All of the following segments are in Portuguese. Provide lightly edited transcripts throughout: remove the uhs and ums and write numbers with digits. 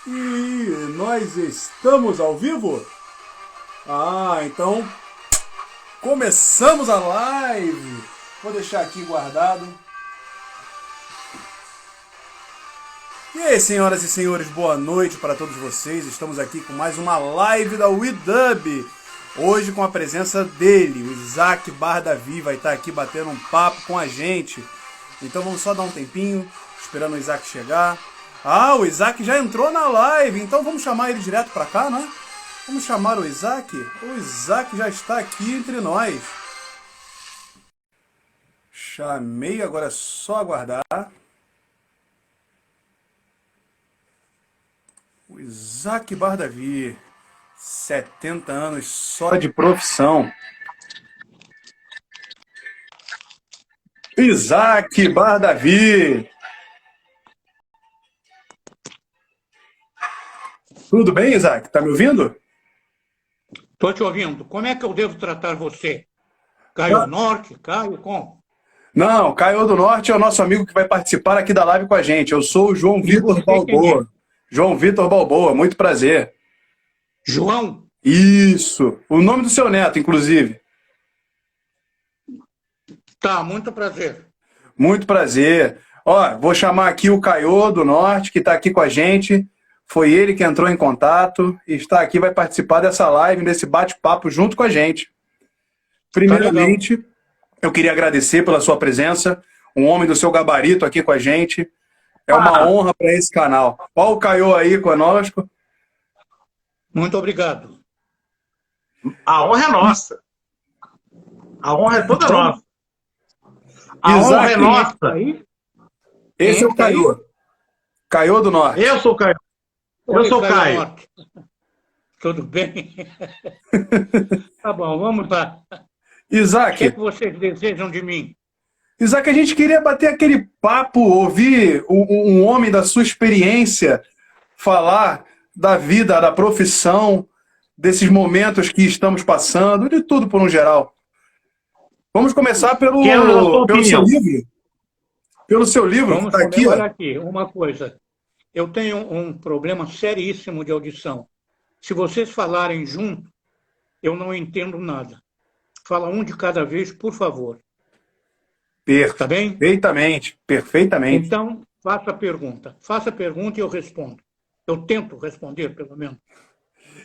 E nós estamos ao vivo? Ah, então começamos a live. Vou deixar aqui guardado. E aí, senhoras e senhores, boa noite para todos vocês. Estamos aqui com mais uma live da WeDub. Hoje com a presença dele, o Isaac Bardavi, vai estar aqui batendo um papo com a gente. Então vamos só dar um tempinho, esperando o Isaac chegar. Ah, o Isaac já entrou na live, então vamos chamar ele direto para cá, né? Vamos chamar o Isaac? O Isaac já está aqui entre nós. Chamei, agora é só aguardar. O Isaac Bardavi, 70 anos só de profissão. Isaac Bardavi. Tudo bem, Isaac? Tá me ouvindo? Estou te ouvindo. Como é que eu devo tratar você? Caio Norte? Caio como? Não, Caio do Norte é o nosso amigo que vai participar aqui da live com a gente. Eu sou o João Vitor Balboa. João Vitor Balboa, muito prazer. João? Isso, o nome do seu neto, inclusive. Tá, muito prazer. Muito prazer. Ó, vou chamar aqui o Caio do Norte, que está aqui com a gente. Foi ele que entrou em contato e está aqui, vai participar dessa live, desse bate-papo junto com a gente. Primeiramente, eu queria agradecer pela sua presença, um homem do seu gabarito aqui com a gente. É uma honra para esse canal. Olha o Caio aí conosco. Muito obrigado. A honra é nossa. A honra é toda nossa. A Isaac, honra é nossa. Esse é o Caio. Caio do Norte. Eu sou o Caio. Eu sou o Caio. Norte. Tudo bem? Tá bom, vamos lá. Isaac. O que é que vocês desejam de mim? Isaac, a gente queria bater aquele papo, ouvir um homem da sua experiência falar da vida, da profissão, desses momentos que estamos passando, de tudo por um geral. Vamos começar pelo seu livro. Pelo seu livro, vamos que está aqui. Olha aqui, uma coisa. Eu tenho um problema seríssimo de audição. Se vocês falarem junto, eu não entendo nada. Fala um de cada vez, por favor. Tá bem? Perfeitamente. Então, faça a pergunta. Faça a pergunta e eu respondo. Eu tento responder, pelo menos.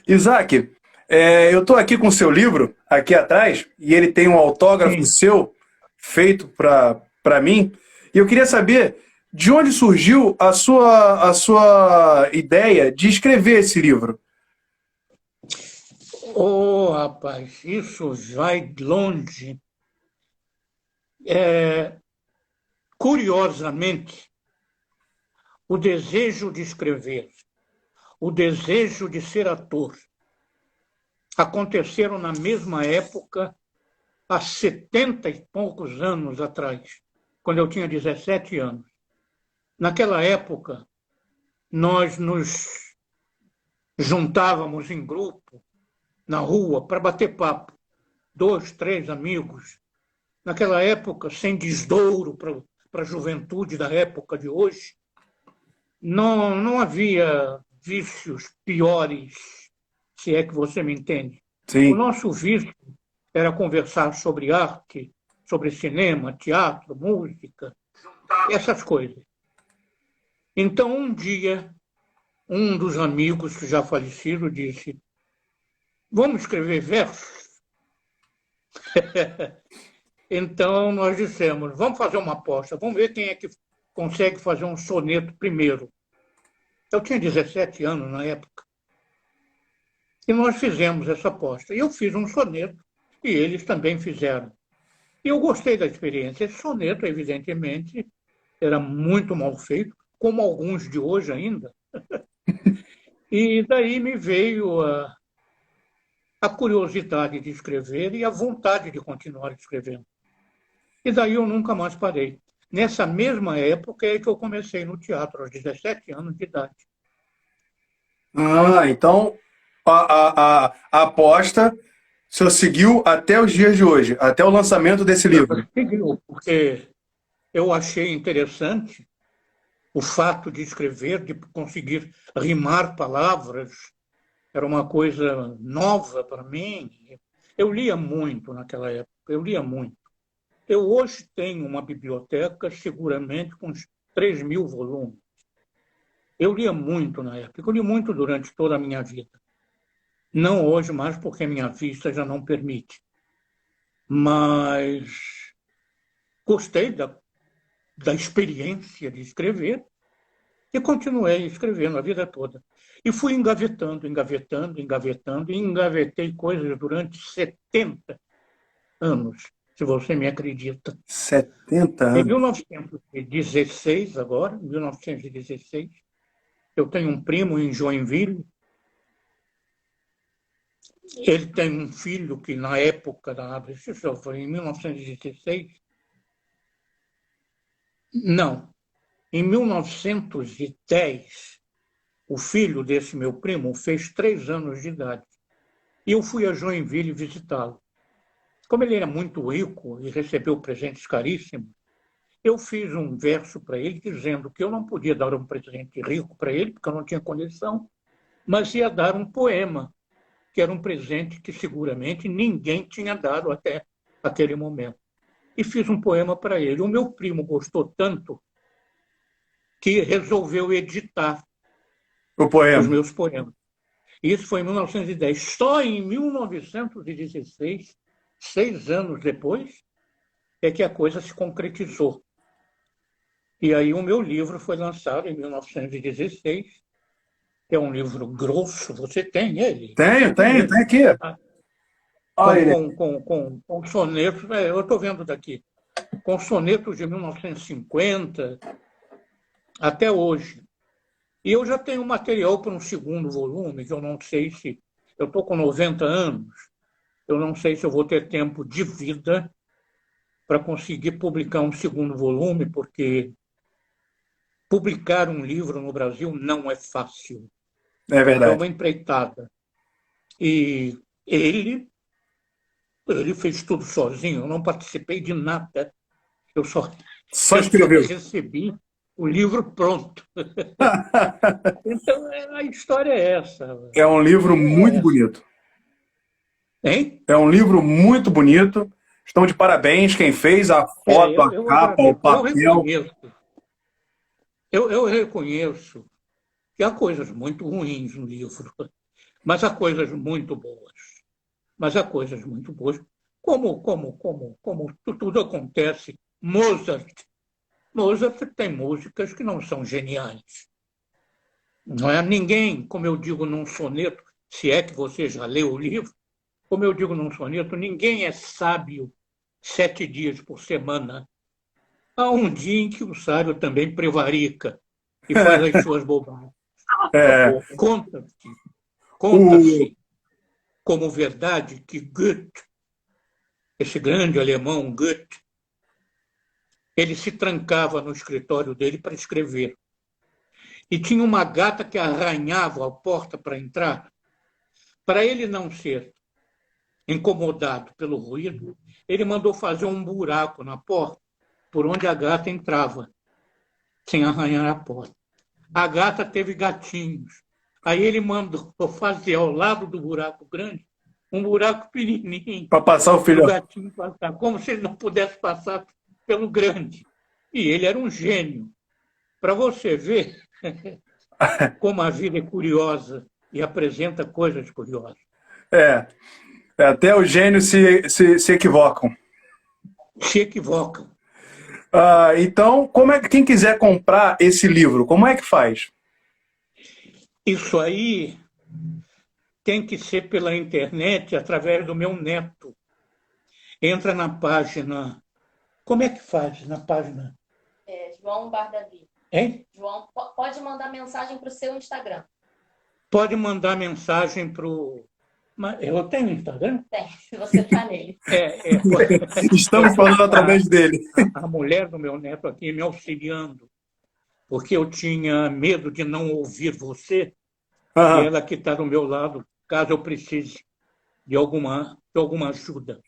Isaac, eu estou aqui com o seu livro, aqui atrás, e ele tem um autógrafo seu, feito para mim. E eu queria saber de onde surgiu a sua ideia de escrever esse livro. Oh, rapaz, isso vai longe. Curiosamente, o desejo de escrever, o desejo de ser ator, aconteceram na mesma época, há 70 e poucos anos atrás, quando eu tinha 17 anos. Naquela época, nós nos juntávamos em grupo, na rua, para bater papo. 2, 3 amigos. Naquela época, sem desdouro para a juventude da época de hoje, não havia vícios piores, se é que você me entende. Sim. O nosso vício era conversar sobre arte, sobre cinema, teatro, música, essas coisas. Então, um dia, um dos amigos, já falecido, disse: vamos escrever versos? Então, nós dissemos, vamos fazer uma aposta, vamos ver quem é que consegue fazer um soneto primeiro. Eu tinha 17 anos na época. E nós fizemos essa aposta. Eu fiz um soneto e eles também fizeram. E eu gostei da experiência. Esse soneto, evidentemente, era muito mal feito, como alguns de hoje ainda. E daí me veio a curiosidade de escrever e a vontade de continuar escrevendo. E daí eu nunca mais parei. Nessa mesma época é que eu comecei no teatro, aos 17 anos de idade. Ah, então a aposta o senhor seguiu até os dias de hoje, até o lançamento desse livro. Seguiu, porque eu achei interessante O fato de escrever, de conseguir rimar palavras, era uma coisa nova para mim. Eu lia muito naquela época, eu lia muito. Eu hoje tenho uma biblioteca, seguramente, com uns 3.000 volumes. Eu lia muito na época, eu li muito durante toda a minha vida. Não hoje mais, porque minha vista já não permite. Mas gostei da experiência de escrever e continuei escrevendo a vida toda. E fui engavetando, engavetando, engavetando, e engavetei coisas durante 70 anos, se você me acredita. 70 Em anos. 1916, agora, em 1916, eu tenho um primo em Joinville. Ele tem um filho que, na época isso foi em 1916. Não, em 1910, o filho desse meu primo fez 3 anos de idade. E eu fui a Joinville visitá-lo. Como ele era muito rico e recebeu presentes caríssimos, eu fiz um verso para ele dizendo que eu não podia dar um presente rico para ele, porque eu não tinha condição, mas ia dar um poema, que era um presente que seguramente ninguém tinha dado até aquele momento. E fiz um poema para ele. O meu primo gostou tanto que resolveu editar O os poema. meus poemas. Isso foi em 1910. Só em 1916, 6 anos depois, é que a coisa se concretizou. E aí o meu livro foi lançado em 1916. É um livro grosso. Você tem ele? Tenho aqui. Olha ele. Com sonetos. Eu estou vendo daqui. Com sonetos de 1950 até hoje. E eu já tenho material para um segundo volume, que eu não sei se... Eu estou com 90 anos. Eu não sei se eu vou ter tempo de vida para conseguir publicar um segundo volume, porque publicar um livro no Brasil não é fácil. É É verdade. uma empreitada. E ele fez tudo sozinho, eu não participei de nada. Eu só Escreveu. recebi o livro pronto. Então, a história é essa. É um livro muito bonito. Hein? É um livro muito bonito. Estão de parabéns quem fez a foto, a capa, o papel. Eu reconheço que há coisas muito ruins no livro, mas há coisas muito boas. Como tudo acontece. Mozart tem músicas que não são geniais. Não é ninguém, como eu digo num soneto, se é que você já leu o livro, como eu digo num soneto, ninguém é sábio 7 dias por semana. Há um dia em que o sábio também prevarica e faz as suas bobagens. Conta-se como verdade que Goethe, esse grande alemão Goethe, ele se trancava no escritório dele para escrever. E tinha uma gata que arranhava a porta para entrar. Para ele não ser incomodado pelo ruído, ele mandou fazer um buraco na porta por onde a gata entrava, sem arranhar a porta. A gata teve gatinhos. Aí ele mandou fazer ao lado do buraco grande um buraco pequenininho para passar o filho. O gatinho passar, como se ele não pudesse passar pelo grande. E ele era um gênio. Para você ver como a vida é curiosa e apresenta coisas curiosas. Até os gênios se equivocam. Se equivocam. Então, quem quiser comprar esse livro, como é que faz? Isso aí tem que ser pela internet, através do meu neto. Entra na página... Como é que faz na página? João Bardavi. Hein? João, pode mandar mensagem para o seu Instagram. Pode mandar mensagem para o... Eu tenho Instagram? Tem, você está nele. Estamos falando através dele. A mulher do meu neto aqui me auxiliando, porque eu tinha medo de não ouvir você, e ela que está do meu lado, caso eu precise de alguma ajuda.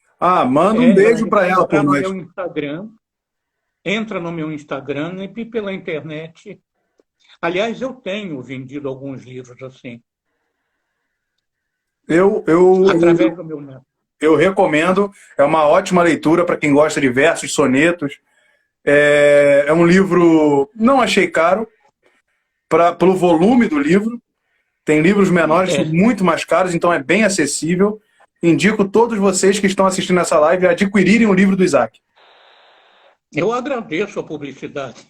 Manda um beijo para ela por nós. Entra no meu Instagram e pela internet Aliás, eu tenho vendido alguns livros assim, Eu, eu, através do meu neto. eu recomendo, é uma ótima leitura para quem gosta de versos, sonetos. É um livro, não achei caro, pelo volume do livro. Tem livros menores que são É, muito mais caros, então é bem acessível. Indico todos vocês que estão assistindo essa live a adquirirem o livro do Isaac. eu agradeço a publicidade.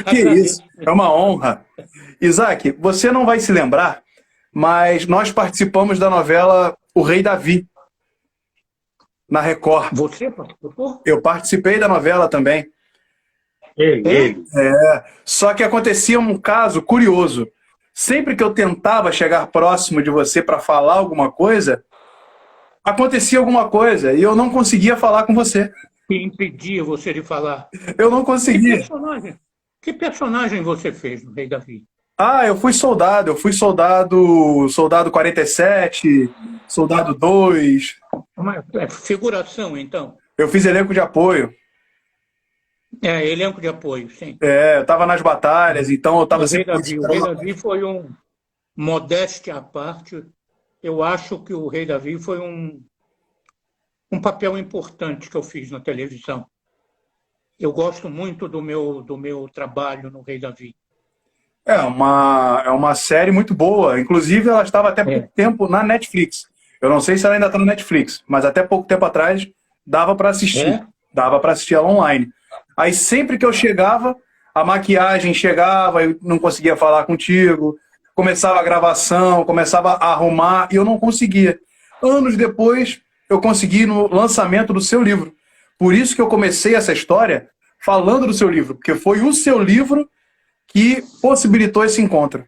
Que isso, Agradeço. é uma honra. Isaac, você não vai se lembrar, mas nós participamos da novela O Rei Davi, na Record. Você participou? Eu participei da novela também. É? Ele. Só que acontecia um caso curioso. Sempre que eu tentava chegar próximo de você para falar alguma coisa, acontecia alguma coisa e eu não conseguia falar com você. Que impedia você de falar. Eu não Que conseguia. personagem? Que personagem você fez no Rei Davi? Ah, eu fui soldado 47, soldado 2. É figuração, então. Eu fiz elenco de apoio. É, elenco de apoio, sim. Eu estava nas batalhas, então eu estava O Rei sempre Davi. O Rei buscando. Davi foi modéstia à parte, eu acho que o Rei Davi foi um papel importante que eu fiz na televisão. Eu gosto muito do meu trabalho no Rei Davi. É uma série muito boa. Inclusive, ela estava até pouco É. tempo na Netflix. Eu não sei se ela ainda está na Netflix, mas até pouco tempo atrás dava para assistir. É? Dava para assistir ela online. Aí sempre que eu chegava, a maquiagem chegava, eu não conseguia falar contigo. Começava a gravação, começava a arrumar e eu não conseguia. Anos depois, eu consegui no lançamento do seu livro. Por isso que eu comecei essa história falando do seu livro, porque foi o seu livro que possibilitou esse encontro.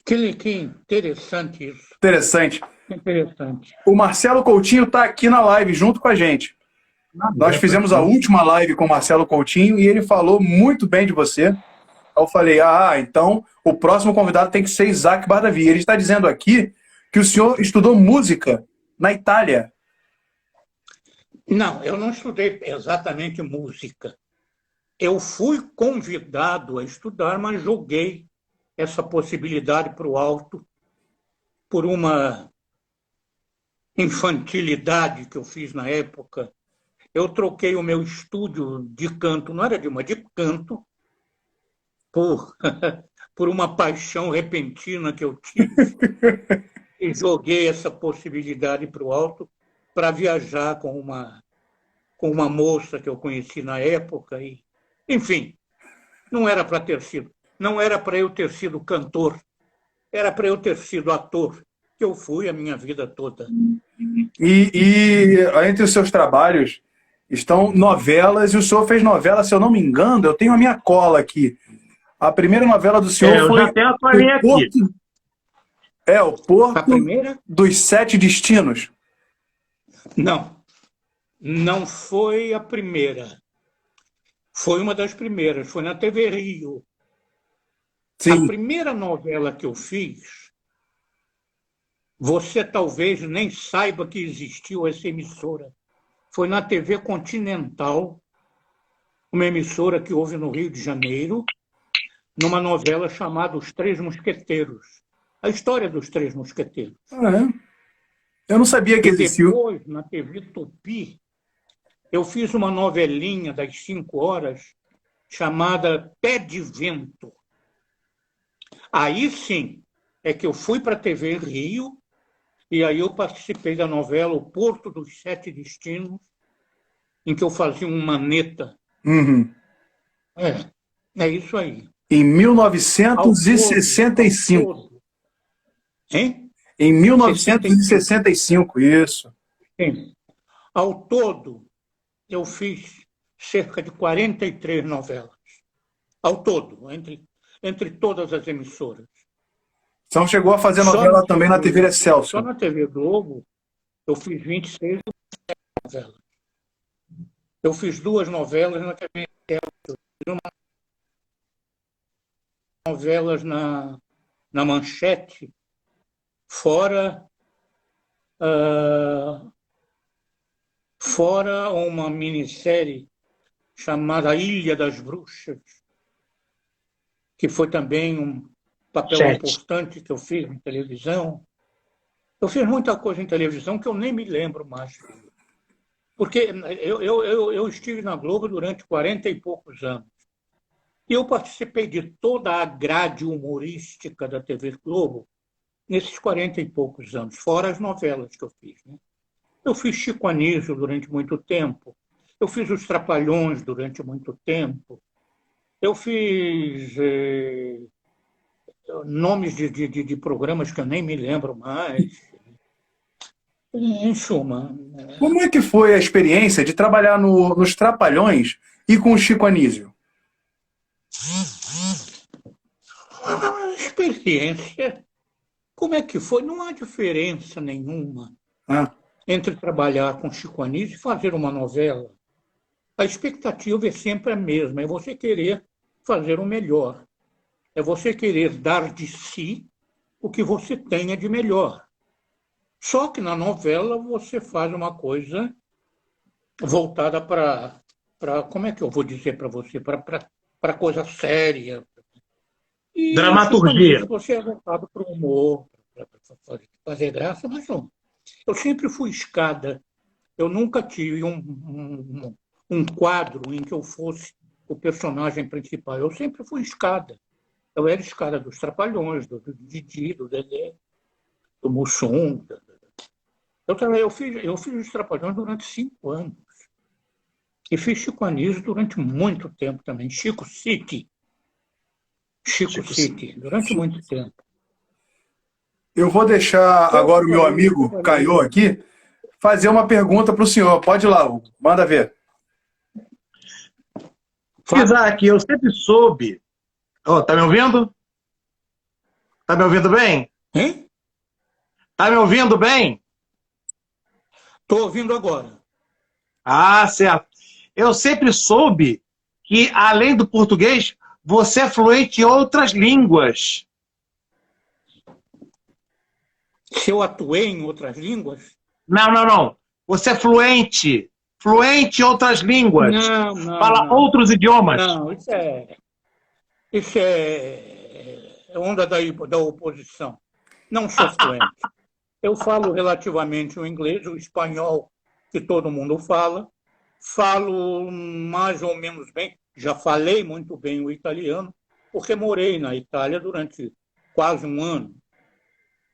Que interessante isso. Interessante. Que interessante. O Marcelo Coutinho está aqui na live junto com a gente. Nós fizemos a última live com o Marcelo Coutinho e ele falou muito bem de você. Aí eu falei, então o próximo convidado tem que ser Isaac Bardavi. Ele está dizendo aqui que o senhor estudou música na Itália. Não, eu não estudei exatamente música. Eu fui convidado a estudar, mas joguei essa possibilidade para o alto por uma infantilidade que eu fiz na época. Eu troquei o meu estúdio de canto, não era de canto, por, por uma paixão repentina que eu tive e joguei essa possibilidade para o alto para viajar com uma moça que eu conheci na época. Enfim, não era para ter sido. Não era para eu ter sido cantor, era para eu ter sido ator, que eu fui a minha vida toda. E entre os seus trabalhos estão novelas, e o senhor fez novela, se eu não me engano, eu tenho a minha cola aqui. A primeira novela do senhor Eu foi já tenho a colinha o aqui. Porto, o A Porto primeira? dos Sete Destinos. Não, não foi a primeira. Foi uma das primeiras, foi na TV Rio. A Sim. primeira novela que eu fiz, você talvez nem saiba que existiu essa emissora. Foi na TV Continental, uma emissora que houve no Rio de Janeiro, numa novela chamada Os Três Mosqueteiros. A história dos Três Mosqueteiros. Eu não sabia que E existiu. depois, na TV Tupi, eu fiz uma novelinha das 5 horas chamada Pé de Vento. Aí sim é que eu fui para a TV Rio e aí eu participei da novela O Porto dos Sete Destinos, em que eu fazia um maneta. Uhum. É isso aí. Em Ao 1965. todo. Hein? Em 1965, isso. Sim. Ao todo, eu fiz cerca de 43 novelas. Ao todo, entre todas as emissoras. Então chegou a fazer Só novela na também na TV Só Excelsior. na TV Globo, eu fiz 26 novelas. Eu fiz 2 novelas na TV Excelsior, novelas na Manchete, fora fora uma minissérie chamada Ilha das Bruxas, que foi também um papel Chat. importante que eu fiz em televisão. Eu fiz muita coisa em televisão que eu nem me lembro mais. Porque eu estive na Globo durante 40 e poucos anos. E eu participei de toda a grade humorística da TV Globo nesses 40 e poucos anos, fora as novelas que eu fiz. Né? Eu fiz Chico Anísio durante muito tempo. Eu fiz Os Trapalhões durante muito tempo. Eu fiz nomes de programas que eu nem me lembro mais. Em suma. Como é que foi a experiência de trabalhar nos Trapalhões e com o Chico Anísio? A experiência, como é que foi? Não há diferença nenhuma Ah, entre trabalhar com Chico Anísio e fazer uma novela. A expectativa é sempre a mesma, é você querer fazer o melhor. É você querer dar de si o que você tenha de melhor. Só que na novela você faz uma coisa voltada para, como é que eu vou dizer para você, para coisa séria. E Dramaturgia. você é voltado para o humor, para fazer graça, mas não. Eu sempre fui escada. Eu nunca tive um quadro em que eu fosse o personagem principal. Eu sempre fui escada. Eu era escada dos Trapalhões, do Didi, do Dedé, do Mussum. Eu fiz os Trapalhões durante 5 anos. E fiz Chico Anísio durante muito tempo também. Chico City, durante muito tempo. eu vou deixar agora o meu amigo Caio aqui fazer uma pergunta para o senhor. Pode ir lá, Hugo. Manda ver. Isaac, eu sempre soube. Oh, tá me ouvindo? Tá me ouvindo bem? Hein? Tá me ouvindo bem? Estou ouvindo agora. Ah, certo. Eu sempre soube que, além do português, você é fluente em outras línguas. Se eu atuei em outras línguas? Não. Você é fluente. Fluente em outras línguas. Não. Fala outros idiomas. Não, isso é onda da oposição. Não sou fluente. Eu falo relativamente o inglês, o espanhol, que todo mundo fala. Falo mais ou menos bem. Já falei muito bem o italiano, porque morei na Itália durante quase um ano.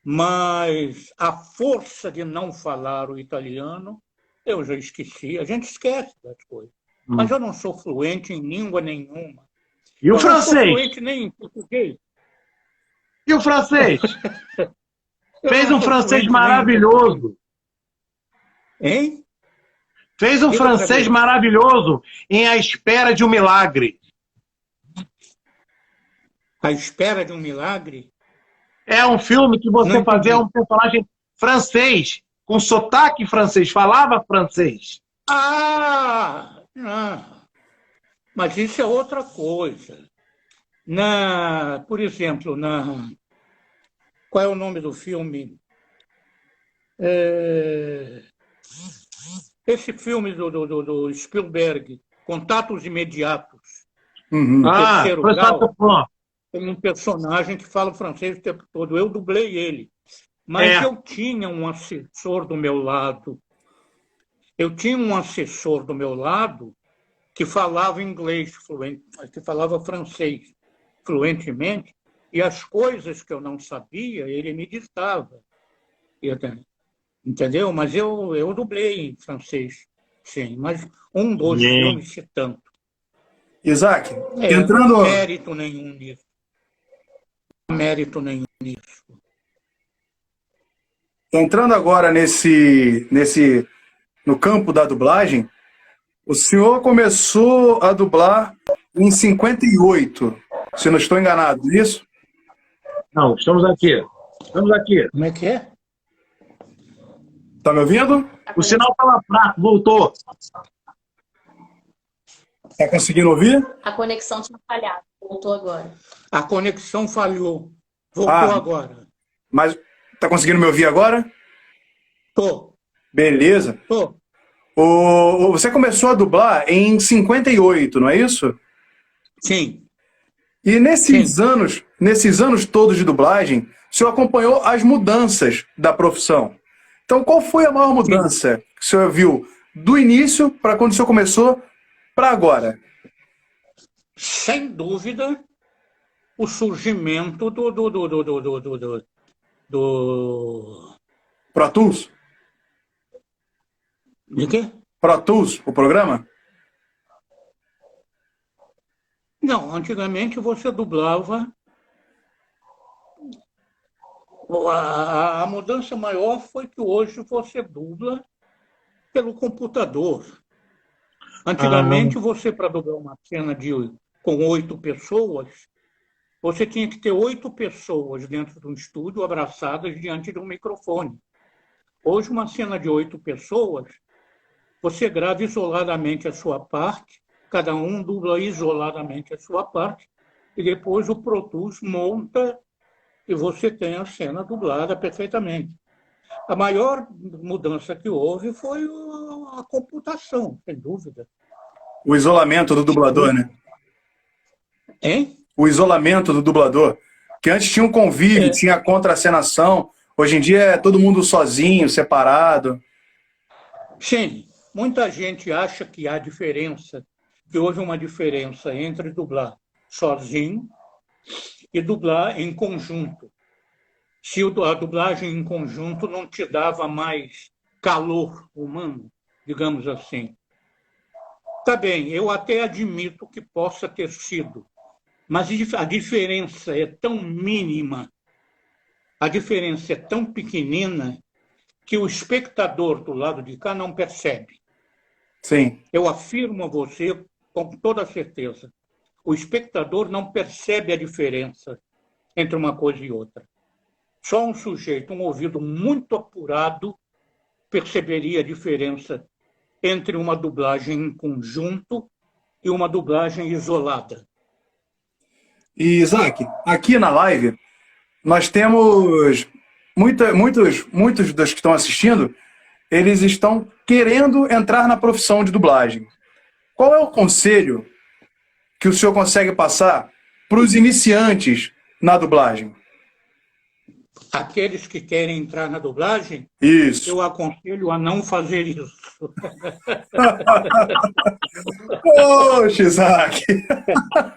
Mas a força de não falar o italiano, eu já esqueci. A gente esquece das coisas. Mas eu não sou fluente em língua nenhuma. E o Eu não sou francês? fluente nem em português. E o francês? Eu Fez não um sou francês fluente nem em maravilhoso. Hein? Fez um Diga pra francês mim. maravilhoso em A Espera de um Milagre. À espera de um milagre? É um filme que você Não fazia entendi. um personagem francês, com sotaque francês, falava francês. Não. Mas isso é outra coisa. Por exemplo, qual é o nome do filme? Esse filme do Spielberg, Contatos Imediatos, Uhum. no terceiro Foi grau, só tem um personagem que fala francês o tempo todo. Eu dublei ele. Mas É. eu tinha um assessor do meu lado. Que falava inglês fluente, que falava francês fluentemente, e as coisas que eu não sabia, ele me ditava. Entendeu? Mas eu dublei em francês, sim. Mas um dos filmes, se tanto. Isaac, Não entrando... há mérito nenhum nisso. Entrando agora no campo da dublagem, o senhor começou a dublar em 58, se não estou enganado, isso? Não, estamos aqui. Como é que é? Tá me ouvindo? O sinal estava fraco, voltou. Tá conseguindo ouvir? A conexão tinha falhado. Voltou agora. A conexão falhou. Voltou agora. Mas tá conseguindo me ouvir agora? Tô. Beleza. Tô. Você começou a dublar em 58, não é isso? Sim. E nesses anos todos de dublagem, o senhor acompanhou as mudanças da profissão. Então, qual foi a maior mudança que o senhor viu do início para quando o senhor começou para agora? Sem dúvida, o surgimento do Pro Tools? de quê? Pro Tools, o programa? Não, antigamente você dublava. A mudança maior foi que hoje você dubla pelo computador. Antigamente, você, para dublar uma cena com 8 pessoas, você tinha que ter 8 pessoas dentro de um estúdio abraçadas diante de um microfone. Hoje, uma cena de 8 pessoas, você grava isoladamente a sua parte, cada um dubla isoladamente a sua parte, e depois o Pro Tools monta e você tem a cena dublada perfeitamente. A maior mudança que houve foi a computação, sem dúvida. O isolamento do dublador, né? Hein? O isolamento do dublador. Que antes tinha um convívio, tinha a contracenação. Hoje em dia é todo mundo sozinho, separado. Sim, muita gente acha que há diferença, que houve uma diferença entre dublar sozinho e dublar em conjunto. Se a dublagem em conjunto não te dava mais calor humano, digamos assim. Tá bem, eu até admito que possa ter sido, mas a diferença é tão mínima, a diferença é tão pequenina, que o espectador do lado de cá não percebe. Sim. Eu afirmo a você com toda certeza, o espectador não percebe a diferença entre uma coisa e outra. Só um sujeito, um ouvido muito apurado, perceberia a diferença entre uma dublagem em conjunto e uma dublagem isolada. E, Isaac, aqui na live, nós temos muitos dos que estão assistindo, eles estão querendo entrar na profissão de dublagem. Qual é o conselho que o senhor consegue passar para os iniciantes na dublagem? Aqueles que querem entrar na dublagem, Isso. eu aconselho a não fazer isso. Poxa, Isaac!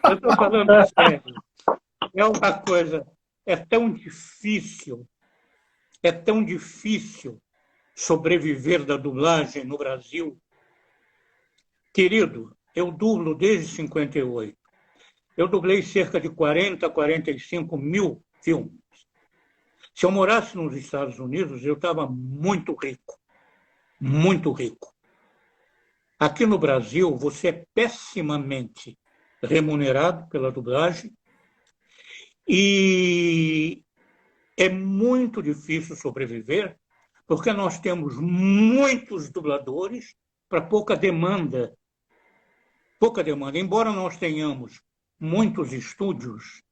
Eu estou falando sério. É uma coisa, é tão difícil sobreviver da dublagem no Brasil. Querido, eu dublo desde 58. Eu dublei cerca de 40 a 45 mil filmes. Se eu morasse nos Estados Unidos, eu estava muito rico. Muito rico. Aqui no Brasil, você é pessimamente remunerado pela dublagem e é muito difícil sobreviver porque nós temos muitos dubladores para pouca demanda. Pouca demanda. Embora nós tenhamos muitos estúdios,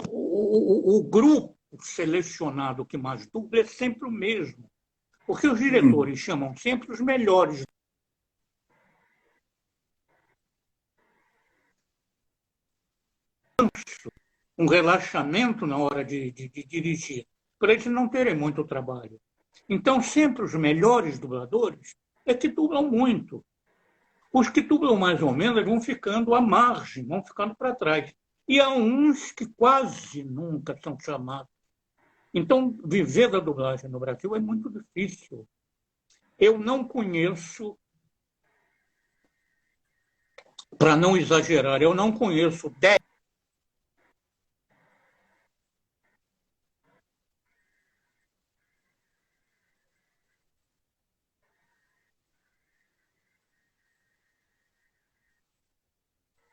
o grupo selecionado que mais dubla é sempre o mesmo. Porque os diretores chamam sempre os melhores. Um relaxamento na hora de dirigir, para eles não terem muito trabalho. Então, sempre os melhores dubladores é que dublam muito. Os que dublam mais ou menos vão ficando à margem, vão ficando para trás. E há uns que quase nunca são chamados. Então, viver da dublagem no Brasil é muito difícil. Eu não conheço, para não exagerar, eu não conheço 10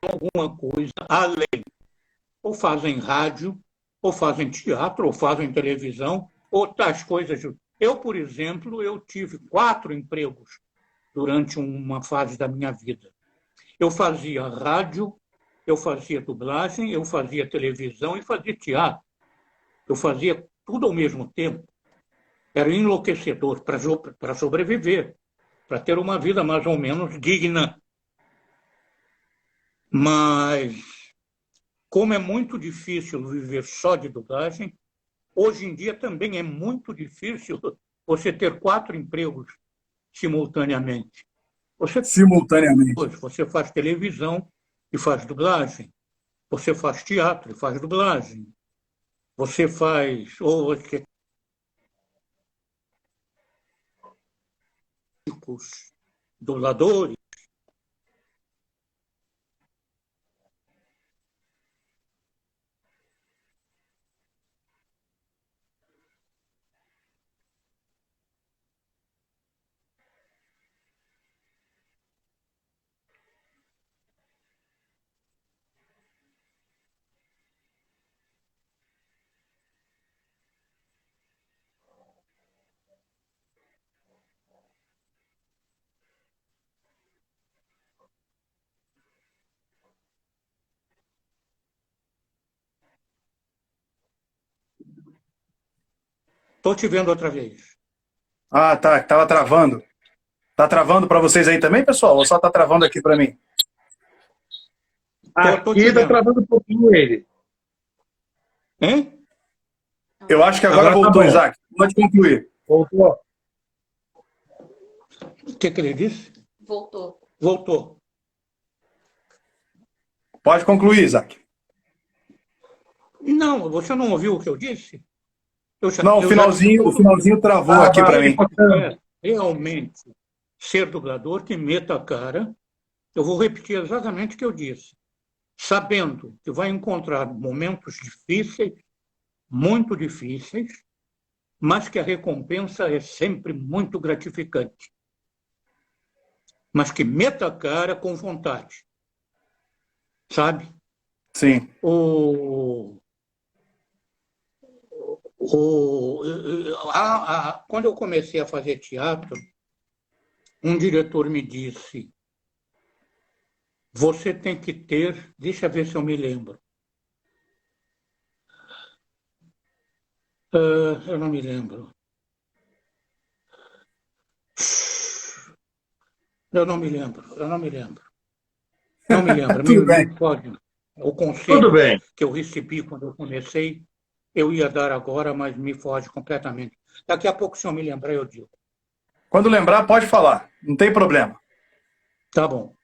alguma coisa além. Ou fazem rádio, ou fazem teatro, ou fazem televisão, ou tais coisas. Eu, por exemplo, eu tive 4 empregos durante uma fase da minha vida. Eu fazia rádio, eu fazia dublagem, eu fazia televisão e fazia teatro. Eu fazia tudo ao mesmo tempo. Era enlouquecedor para sobreviver, para ter uma vida mais ou menos digna. Mas como é muito difícil viver só de dublagem, hoje em dia também é muito difícil você ter 4 empregos simultaneamente. Simultaneamente. Você faz televisão e faz dublagem. Você faz teatro e faz dublagem. Você faz dubladores. Estou te vendo outra vez. Ah, tá. Tava travando. Tá travando para vocês aí também, pessoal? Ou só tá travando aqui para mim? Tô te Aqui tá vendo. travando um pouquinho ele. Hein? Eu acho que agora Agora tá voltou, bom. Isaac. Pode concluir. Voltou. O que ele disse? Voltou. Voltou. Pode concluir, Isaac. Não, você não ouviu o que eu disse? Não, o finalzinho travou Ah, aqui para vai. mim. É realmente ser dublador que meta a cara. Eu vou repetir exatamente o que eu disse. Sabendo que vai encontrar momentos difíceis, muito difíceis, mas que a recompensa é sempre muito gratificante. Mas que meta a cara com vontade. Sabe? Sim. Quando eu comecei a fazer teatro, um diretor me disse: você tem que ter, deixa eu ver se eu me lembro. Eu não me lembro. Eu não me lembro. Não me lembro. Tudo bem. Pode. O Tudo conselho bem. que eu recebi quando eu comecei, eu ia dar agora, mas me foge completamente. Daqui a pouco, se eu me lembrar, eu digo. Quando lembrar, pode falar. Não tem problema. Tá bom.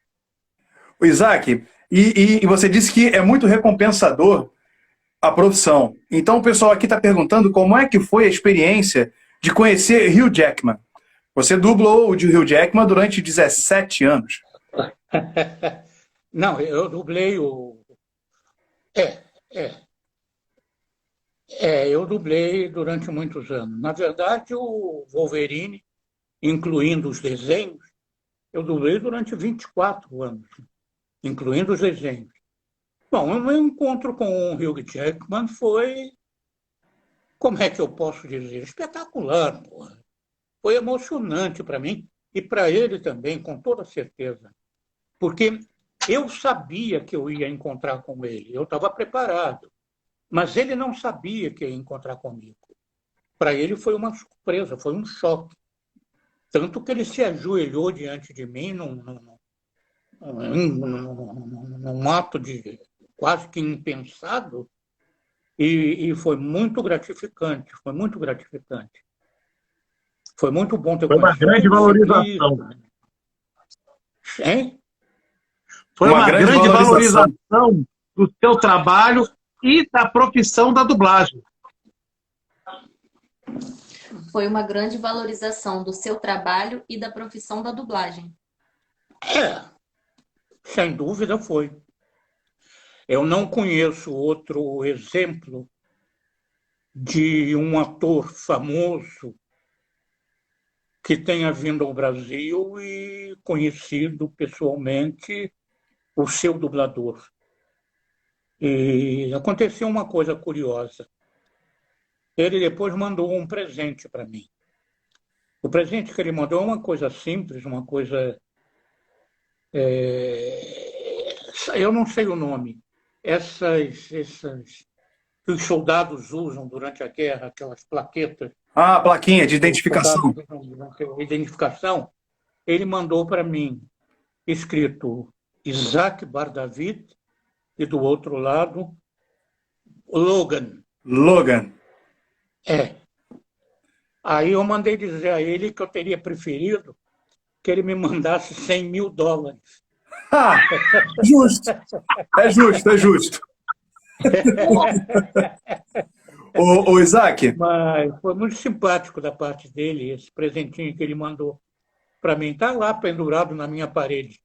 O Isaac, e você disse que é muito recompensador a profissão. Então o pessoal aqui está perguntando como é que foi a experiência de conhecer Hugh Jackman. Você dublou o de Hugh Jackman durante 17 anos. Não, eu dublei o... eu dublei durante muitos anos. Na verdade, o Wolverine, incluindo os desenhos, eu dublei durante 24 anos, incluindo os desenhos. Bom, o meu encontro com o Hugh Jackman foi, como é que eu posso dizer, espetacular. Porra. Foi emocionante para mim e para ele também, com toda certeza. Porque eu sabia que eu ia encontrar com ele, eu estava preparado. Mas ele não sabia que ia encontrar comigo. Para ele foi uma surpresa, foi um choque. Tanto que ele se ajoelhou diante de mim num ato de quase que impensado e foi muito gratificante, foi muito gratificante. Foi muito bom ter Foi uma conhecido grande o valorização. Hein? Foi uma grande valorização do seu trabalho e da profissão da dublagem. Foi uma grande valorização do seu trabalho e da profissão da dublagem. Sem dúvida foi. Eu não conheço outro exemplo de um ator famoso que tenha vindo ao Brasil e conhecido pessoalmente o seu dublador. E aconteceu uma coisa curiosa. Ele depois mandou um presente para mim. O presente que ele mandou é uma coisa simples, uma coisa... eu não sei o nome. Essas que os soldados usam durante a guerra, aquelas plaquetas. Ah, a plaquinha de identificação. Identificação. Ele mandou para mim, escrito Isaac Bardavid, e do outro lado, Logan. Logan. É. Aí eu mandei dizer a ele que eu teria preferido que ele me mandasse $100.000. Ah, justo. É justo, é justo. Ô, Isaac, Mas foi muito simpático da parte dele, esse presentinho que ele mandou para mim. Está lá pendurado na minha parede.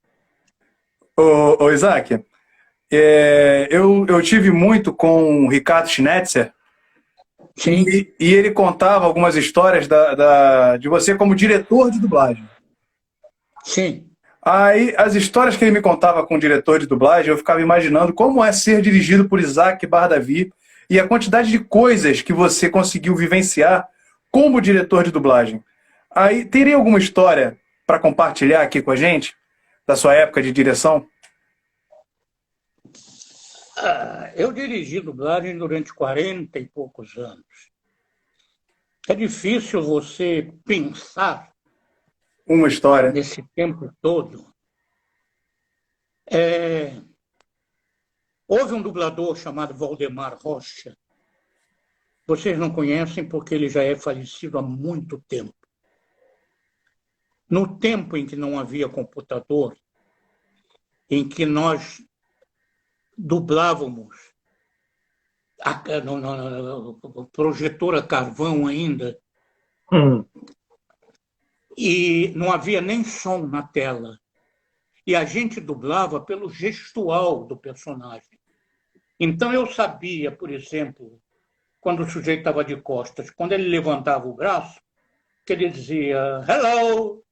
ô, Isaac, eu tive muito com o Ricardo Schnetzer Sim, e ele contava algumas histórias de você como diretor de dublagem. sim. Aí, as histórias que ele me contava com o diretor de dublagem, eu ficava imaginando como é ser dirigido por Isaac Bardavi e a quantidade de coisas que você conseguiu vivenciar como diretor de dublagem. Aí, teria alguma história para compartilhar aqui com a gente, da sua época de direção? Eu dirigi dublagem durante 40 e poucos anos. É difícil você pensar Uma história. nesse tempo todo. Houve um dublador chamado Valdemar Rocha. Vocês não conhecem porque ele já é falecido há muito tempo. No tempo em que não havia computador, em que nós dublávamos projetor a carvão ainda, e não havia nem som na tela. E a gente dublava pelo gestual do personagem. Então eu sabia, por exemplo, quando o sujeito estava de costas, quando ele levantava o braço, que ele dizia hello.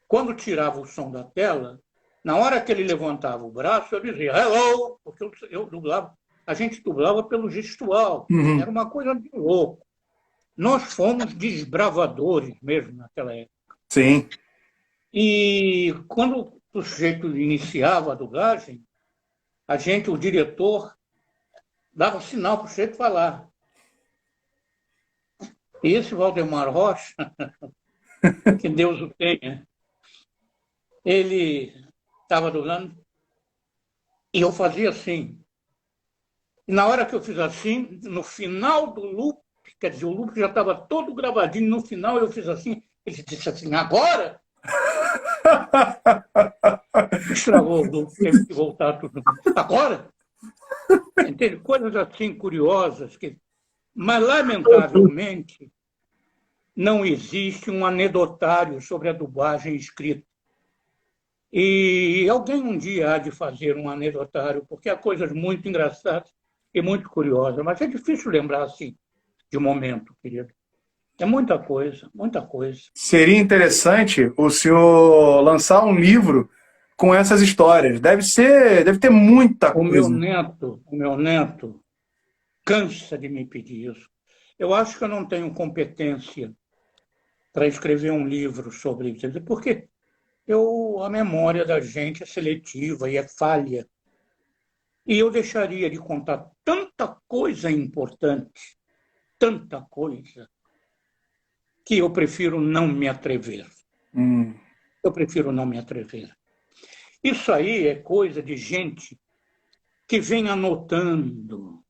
Quando tirava o som da tela, na hora que ele levantava o braço, eu dizia hello, porque eu dublava, a gente dublava pelo gestual. Uhum. Era uma coisa de louco. Nós fomos desbravadores mesmo naquela época. Sim. E quando o sujeito iniciava a dublagem, o diretor, dava sinal para o sujeito falar. E esse Valdemar Rocha, que Deus o tenha, ele estava dublando e eu fazia assim. E na hora que eu fiz assim, no final do loop, quer dizer, o loop já estava todo gravadinho, no final eu fiz assim, ele disse assim, agora? Estragou o loop, teve que voltar tudo. Agora? Entende? Coisas assim curiosas, mas lamentavelmente não existe um anedotário sobre a dublagem escrita. E alguém um dia há de fazer um anedotário, porque há coisas muito engraçadas e muito curiosas, mas é difícil lembrar assim de momento, querido. É muita coisa, muita coisa. Seria interessante o senhor lançar um livro com essas histórias. Deve ter muita coisa. O meu neto cansa de me pedir isso. Eu acho que eu não tenho competência para escrever um livro sobre isso, porque a memória da gente é seletiva e é falha. E eu deixaria de contar tanta coisa importante, tanta coisa, que eu prefiro não me atrever. Eu prefiro não me atrever. Isso aí é coisa de gente que vem anotando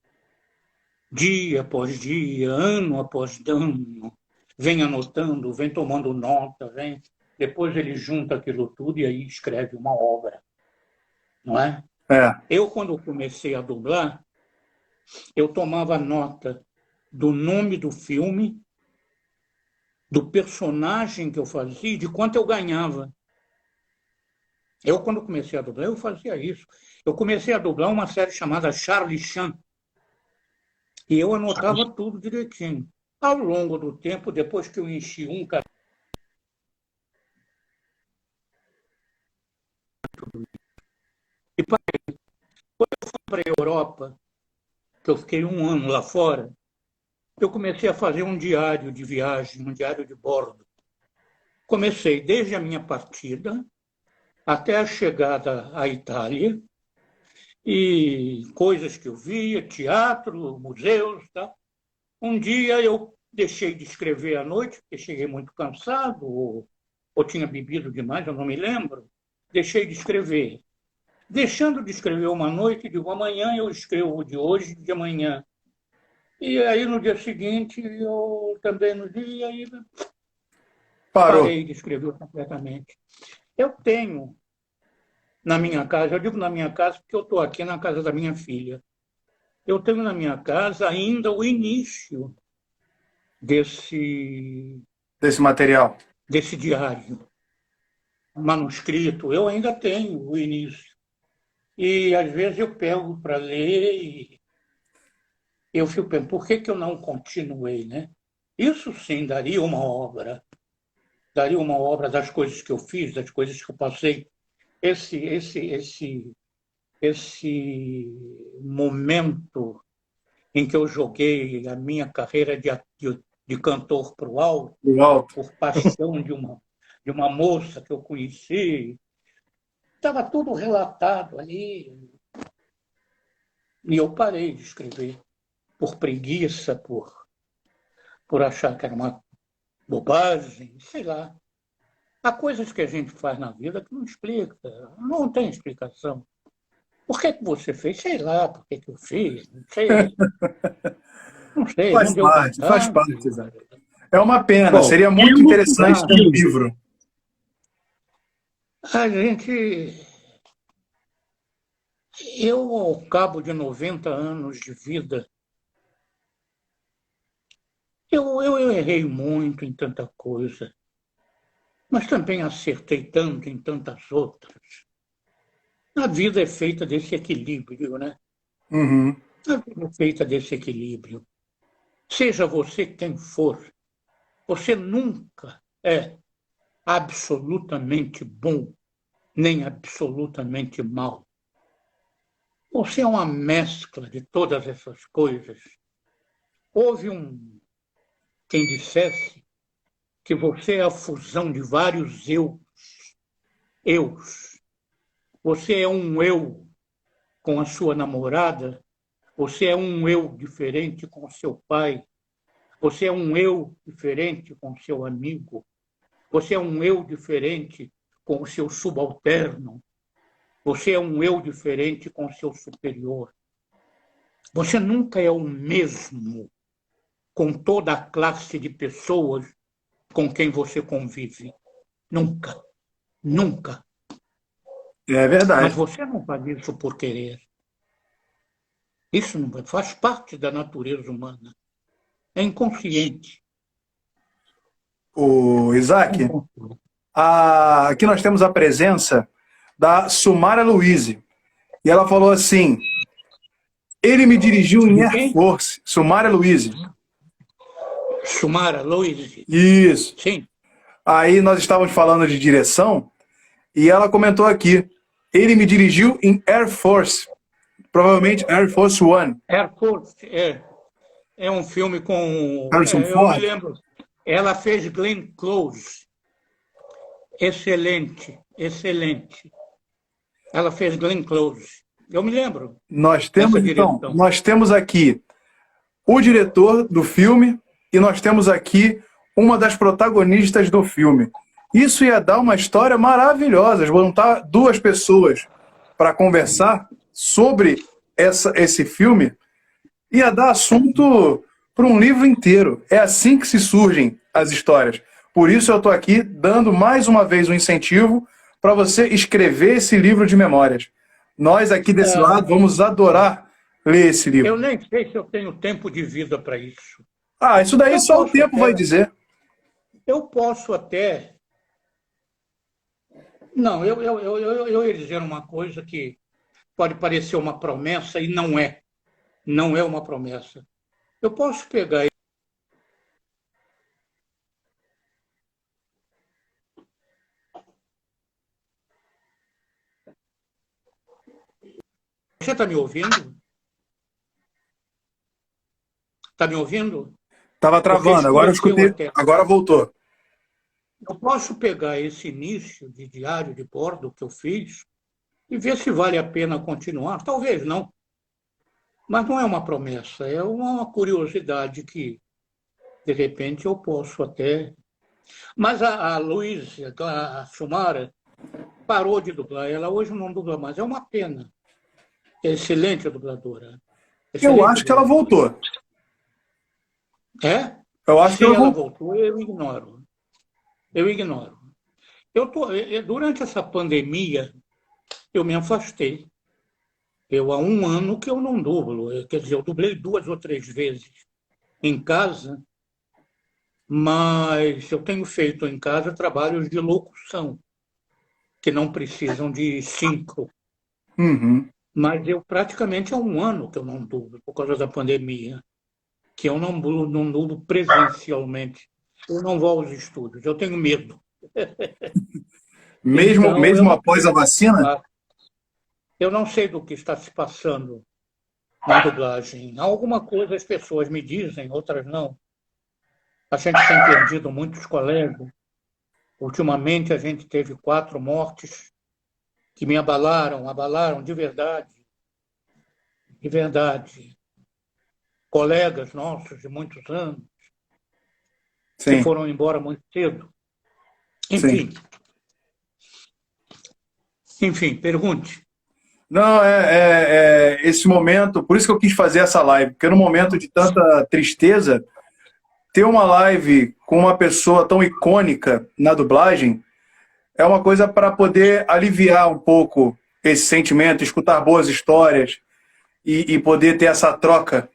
dia após dia, ano após ano, vem anotando, vem tomando nota, depois ele junta aquilo tudo e aí escreve uma obra, não é? Eu, quando comecei a dublar, eu tomava nota do nome do filme, do personagem que eu fazia e de quanto eu ganhava. Eu, quando comecei a dublar, eu fazia isso. Eu comecei a dublar uma série chamada Charlie Chan. E eu anotava tudo direitinho. Ao longo do tempo, depois que eu enchi um cara. E quando eu fui para a Europa, que eu fiquei 1 ano lá fora, eu comecei a fazer um diário de viagem, um diário de bordo. Comecei desde a minha partida até a chegada à Itália, e coisas que eu via, teatro, museus. Tá? Um dia eu deixei de escrever à noite, porque cheguei muito cansado, ou tinha bebido demais, eu não me lembro. Deixei de escrever. deixando de escrever uma noite, digo, amanhã eu escrevo o de hoje, de amanhã. E aí, no dia seguinte, eu também no dia, e aí Parou. parei de escrever completamente. Eu tenho na minha casa, eu digo na minha casa porque eu estou aqui na casa da minha filha. Eu tenho na minha casa ainda o início desse, Desse material. desse diário manuscrito. Eu ainda tenho o início. E às vezes eu pego para ler e eu fico pensando, por que que eu não continuei, né? Isso sim daria uma obra das coisas que eu fiz, das coisas que eu passei. Esse momento em que eu joguei a minha carreira de cantor para o alto, Do alto. por paixão de uma moça que eu conheci, estava tudo relatado ali. E eu parei de escrever por preguiça, por achar que era uma bobagem, sei lá. Há coisas que a gente faz na vida que não explica, não tem explicação. Por que que você fez? Sei lá, por que que eu fiz, não sei. Não sei, não deu Faz vontade. parte, Isaac. É uma pena, Bom, seria muito interessante ter um livro. A gente, eu, ao cabo de 90 anos de vida, eu errei muito em tanta coisa, mas também acertei tanto em tantas outras. A vida é feita desse equilíbrio, né? Uhum. A vida é feita desse equilíbrio. Seja você quem for, você nunca é absolutamente bom, nem absolutamente mal. Você é uma mescla de todas essas coisas. Houve quem dissesse que você é a fusão de vários eus. Você é um eu com a sua namorada, você é um eu diferente com seu pai, você é um eu diferente com seu amigo, você é um eu diferente com o seu subalterno, você é um eu diferente com o seu superior. Você nunca é o mesmo com toda a classe de pessoas com quem você convive. Nunca. Nunca. É Mas verdade. você não faz isso por querer. Isso não faz parte da natureza humana. É inconsciente. O É Isaac, inconsciente. aqui nós temos a presença da Sumara Luiz. E ela falou assim: ele me dirigiu em De Air quem? Force. Sumara Luiz. Sumara Lois. Isso. Sim. Aí nós estávamos falando de direção e ela comentou aqui: ele me dirigiu em Air Force. Provavelmente Air Force One. Air Force é um filme com. Harrison Eu me Ford. lembro. Ela fez Glenn Close. Excelente. Excelente. Ela fez Glenn Close. Eu me lembro Nós dessa temos, então, direção. nós temos aqui o diretor do filme e nós temos aqui uma das protagonistas do filme. Isso ia dar uma história maravilhosa, juntar duas pessoas para conversar sobre esse filme, ia dar assunto para um livro inteiro. É assim que se surgem as histórias. Por isso eu estou aqui dando mais uma vez um incentivo para você escrever esse livro de memórias. Nós aqui desse lado vamos adorar ler esse livro. Eu nem sei se eu tenho tempo de vida para isso. Ah, isso daí Eu só o posso tempo vai até. dizer. Eu posso até. Não, eu ia dizer uma coisa que pode parecer uma promessa e não é. Não é uma promessa. Eu posso pegar. Você está me ouvindo? Está me ouvindo? Tava Porque travando, agora eu escureceu a escutei, tela. agora voltou. Eu posso pegar esse início de diário de bordo que eu fiz e ver se vale a pena continuar. Talvez não. Mas não é uma promessa, é uma curiosidade que, de repente, eu posso até. Mas a Luiz, a Sumara, parou de dublar. Ela hoje não dubla mais. É uma pena. É excelente a dubladora. Eu acho que ela voltou. É? Eu acho que Se ela ela voltou. voltou, eu ignoro. Eu ignoro. Durante essa pandemia, eu me afastei. Há um ano que eu não dublo. Quer dizer, eu dublei 2 ou 3 vezes em casa, mas eu tenho feito em casa trabalhos de locução, que não precisam de sincro. Uhum. Mas eu praticamente há um ano que eu não dublo, por causa da pandemia, que eu não dublo presencialmente. Eu não vou aos estúdios, eu tenho medo. Então, eu Mesmo não após sei a do que vacina? eu não sei do que está se passando na dublagem. Alguma coisa as pessoas me dizem, outras não. A gente tem perdido muitos colegas. Ultimamente a gente teve 4 mortes que me abalaram de verdade, de verdade. Colegas nossos de muitos anos que Sim, foram embora muito cedo. sim. Enfim, pergunte. Não, esse momento, por isso que eu quis fazer essa live, porque no momento de tanta tristeza, ter uma live com uma pessoa tão icônica na dublagem é uma coisa para poder aliviar um pouco esse sentimento, escutar boas histórias e poder ter essa troca.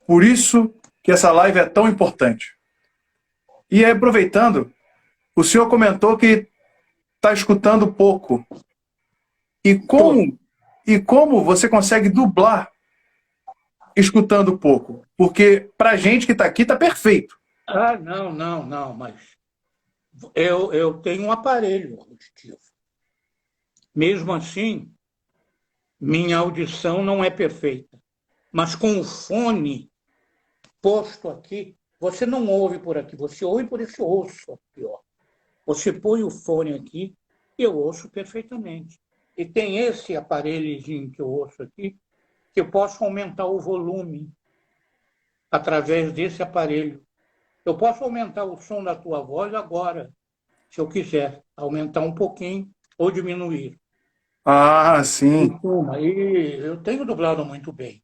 Por isso que essa live é tão importante. E aí, aproveitando, o senhor comentou que está escutando pouco. E como você consegue dublar escutando pouco? Porque para a gente que está aqui está perfeito. Ah, não, mas eu tenho um aparelho auditivo. Mesmo assim, minha audição não é perfeita. Mas com o fone posto aqui, você não ouve por aqui, você ouve por esse osso aqui, ó. Você põe o fone aqui e eu ouço perfeitamente. E tem esse aparelhozinho que eu ouço aqui, que eu posso aumentar o volume através desse aparelho. Eu posso aumentar o som da tua voz agora, se eu quiser, aumentar um pouquinho ou diminuir. Ah, sim. E eu tenho dublado muito bem.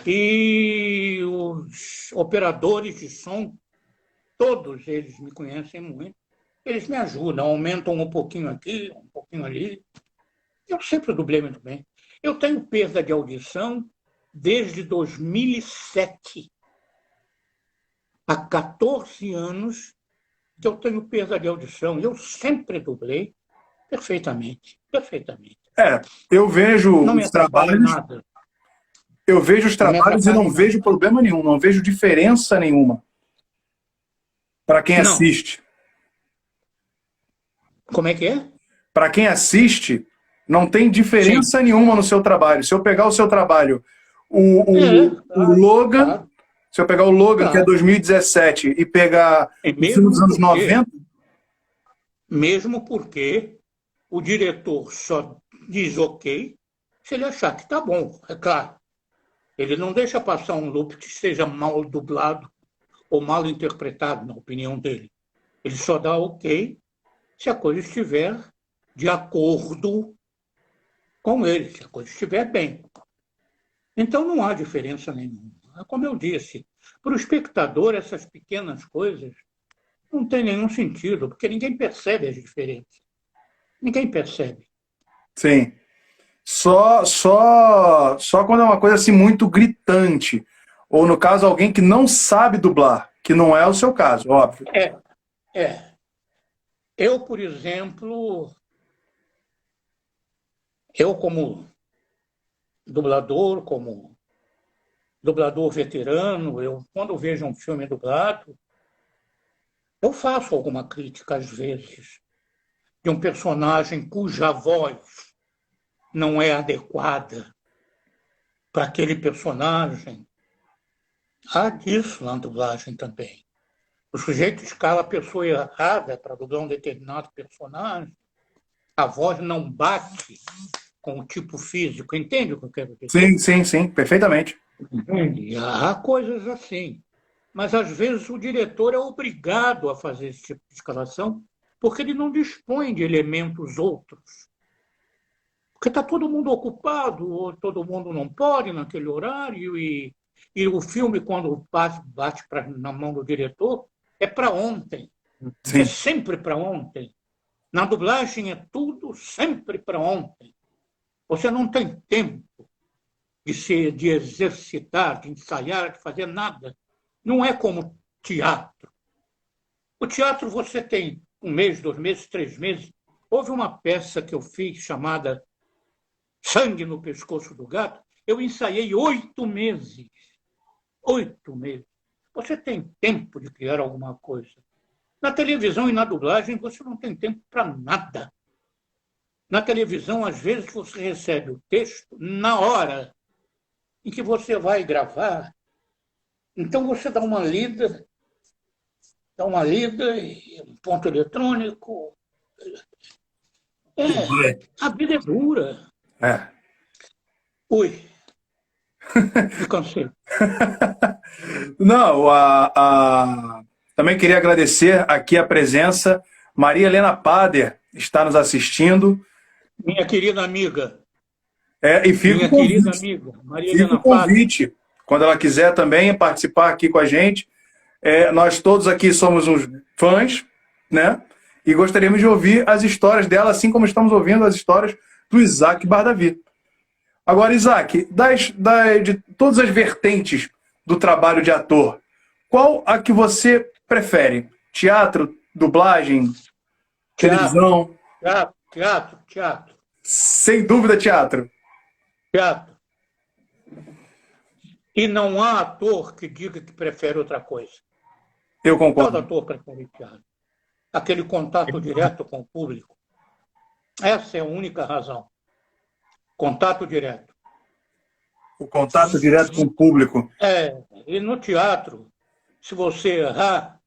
E os operadores de som, todos eles me conhecem muito. Eles me ajudam, aumentam um pouquinho aqui, um pouquinho ali. Eu sempre dublei muito bem. Eu tenho perda de audição desde 2007. Há 14 anos que eu tenho perda de audição. Eu sempre dublei perfeitamente, perfeitamente. Eu vejo Não me os atrapalha em trabalhos, nada. eu vejo os Não me trabalhos e atrapalha não em nada. vejo problema nenhum, não vejo diferença nenhuma para quem Não. assiste. Como é que é? Para quem assiste, não tem Sim. diferença nenhuma no seu trabalho. Se eu pegar o seu trabalho, o Claro, Logan, claro, se eu pegar o Logan, que é claro. 2017, e pegar E o filme dos anos 90, mesmo porque o diretor só diz ok se ele achar que está bom, é claro. Ele não deixa passar um loop que seja mal dublado ou mal interpretado, na opinião dele. Ele só dá ok se a coisa estiver de acordo com ele, se a coisa estiver bem. Então não há diferença nenhuma. Como eu disse, para o espectador, essas pequenas coisas não têm nenhum sentido, porque ninguém percebe as diferenças. Ninguém percebe. sim. Só quando é uma coisa assim muito gritante. Ou no caso, alguém que não sabe dublar, que não é o seu caso, óbvio. É. Eu, por exemplo, como como dublador veterano, quando vejo um filme dublado, eu faço alguma crítica, às vezes, de um personagem cuja voz não é adequada para aquele personagem. Há disso na dublagem também. O sujeito escala a pessoa errada para dublar um determinado personagem, a voz não bate com o tipo físico. Entende o que eu quero dizer? Sim, perfeitamente. Entende? Há coisas assim. Mas, às vezes, o diretor é obrigado a fazer esse tipo de escalação, porque ele não dispõe de elementos outros. Porque está todo mundo ocupado, ou todo mundo não pode naquele horário, e o filme, quando bate na mão do diretor, é para ontem. Sim. É sempre para ontem. Na dublagem é tudo sempre para ontem. Você não tem tempo de exercitar, de ensaiar, de fazer nada. Não é como teatro. O teatro você tem 1 mês, 2 meses, 3 meses. Houve uma peça que eu fiz chamada Sangue no Pescoço do Gato. Eu ensaiei 8 meses. 8 meses. Você tem tempo de criar alguma coisa. Na televisão e na dublagem, você não tem tempo para nada. Na televisão, às vezes, você recebe o texto na hora em que você vai gravar. Então, você dá uma lida, e um ponto eletrônico. A vida é dura. É. Ui, me cansei. Não, também queria agradecer aqui a presença. Maria Helena Pader está nos assistindo. Minha querida amiga. E fica Minha querida amiga, Maria fica Helena o convite, quando ela quiser também participar aqui com a gente. Nós todos aqui somos uns fãs, né? E gostaríamos de ouvir as histórias dela, assim como estamos ouvindo as histórias do Isaac Bardavi. Agora, Isaac, de todas as vertentes do trabalho de ator, qual a que você prefere? Teatro, dublagem, televisão? Teatro. Sem dúvida, teatro. Teatro. E não há ator que diga que prefere outra coisa. Eu concordo. Todo ator prefere teatro. Aquele contato direto com o público. Essa é a única razão. Contato direto. O contato direto com o público. E no teatro, se você errar,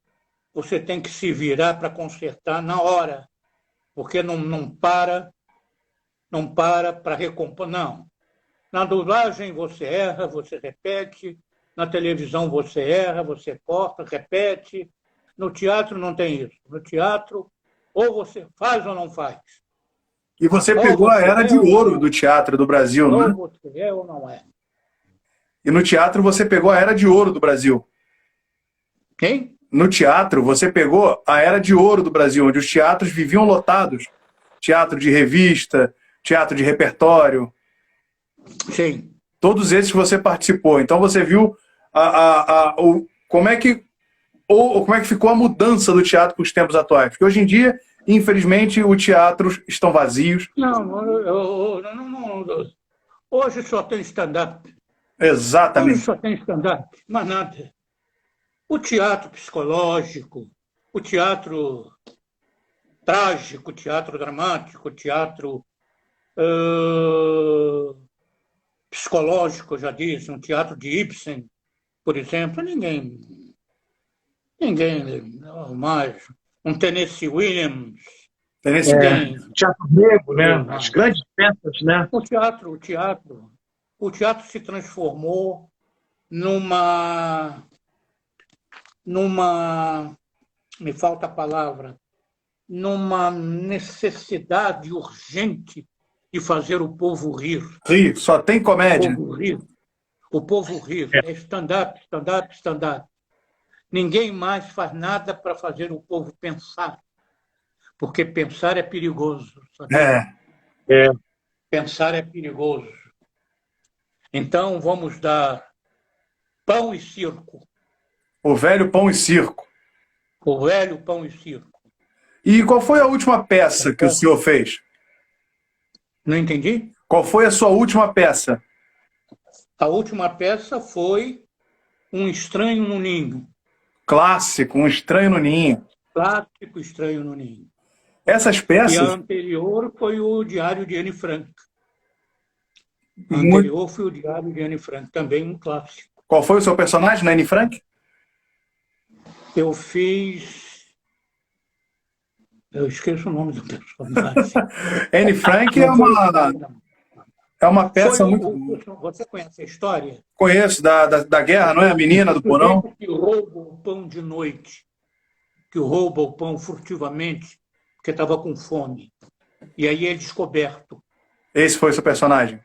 você tem que se virar para consertar na hora. Porque não para recompor. Não. Na dublagem você erra, você repete. Na televisão você erra, você corta, repete. No teatro não tem isso. No teatro, ou você faz ou não faz. E você pegou a era de ouro do teatro do Brasil, né? Ou você é ou não é. E no teatro você pegou a era de ouro do Brasil. Quem? No teatro você pegou a era de ouro do Brasil, onde os teatros viviam lotados. Teatro de revista, teatro de repertório. Sim. Todos esses você participou. Então você viu como é que ficou a mudança do teatro para os tempos atuais. Porque hoje em dia, infelizmente, os teatros estão vazios. Não. Hoje só tem stand-up. Exatamente. Hoje só tem stand-up, mas nada. O teatro psicológico, o teatro trágico, o teatro dramático, o teatro psicológico, eu já disse, um teatro de Ibsen, por exemplo, ninguém mais. Um Tennessee Williams. Teatro grego, né? As grandes peças, né? O teatro se transformou numa me falta a palavra, numa necessidade urgente de fazer o povo rir. Rir, só tem comédia. O povo rir. É stand-up. Ninguém mais faz nada para fazer o povo pensar. Porque pensar é perigoso. Sabe? Pensar é perigoso. Então, vamos dar pão e circo. O velho pão e circo. O velho pão e circo. E qual foi a última peça que o senhor fez? Não entendi? Qual foi a sua última peça? A última peça foi Um Estranho no Ninho. Clássico, Um Estranho no Ninho. Clássico, Estranho no Ninho. Essas peças... E a anterior foi o Diário de Anne Frank. A anterior foi o Diário de Anne Frank, também um clássico. Qual foi o seu personagem na Anne Frank? Eu fiz... Eu esqueço o nome do personagem. Anne Frank é uma peça muito... Você conhece a história? Conheço, da guerra, não é? A menina do porão. Que rouba o pão de noite. Que rouba o pão furtivamente porque estava com fome. E aí é descoberto. Esse foi o seu personagem?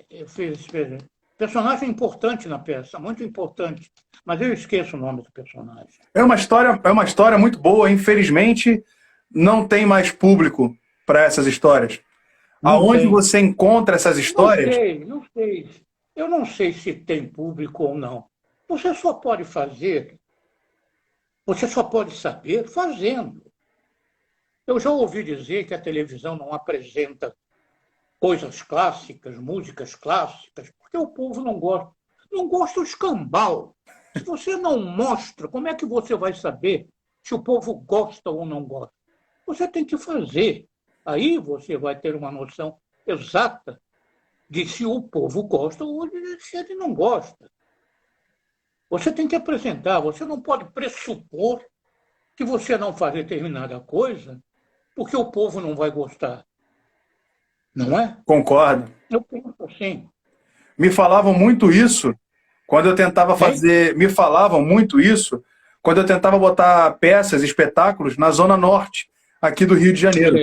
Eu fiz esse personagem importante na peça, muito importante, mas eu esqueço o nome do personagem. É uma história muito boa. Infelizmente, não tem mais público para essas histórias. Não Aonde tem. você encontra essas histórias? Não sei. Eu não sei se tem público ou não. Você só pode fazer, você só pode saber fazendo. Eu já ouvi dizer que a televisão não apresenta coisas clássicas, músicas clássicas, porque o povo não gosta. Não gosta do escambau. Se você não mostra, como é que você vai saber se o povo gosta ou não gosta? Você tem que fazer. Aí você vai ter uma noção exata de se o povo gosta ou se ele não gosta. Você tem que apresentar, você não pode pressupor que você não faz determinada coisa porque o povo não vai gostar. Não é? Concordo. Eu penso assim. Me falavam muito isso quando eu tentava fazer. Me falavam muito isso quando eu tentava botar peças, espetáculos na Zona Norte, aqui do Rio de Janeiro.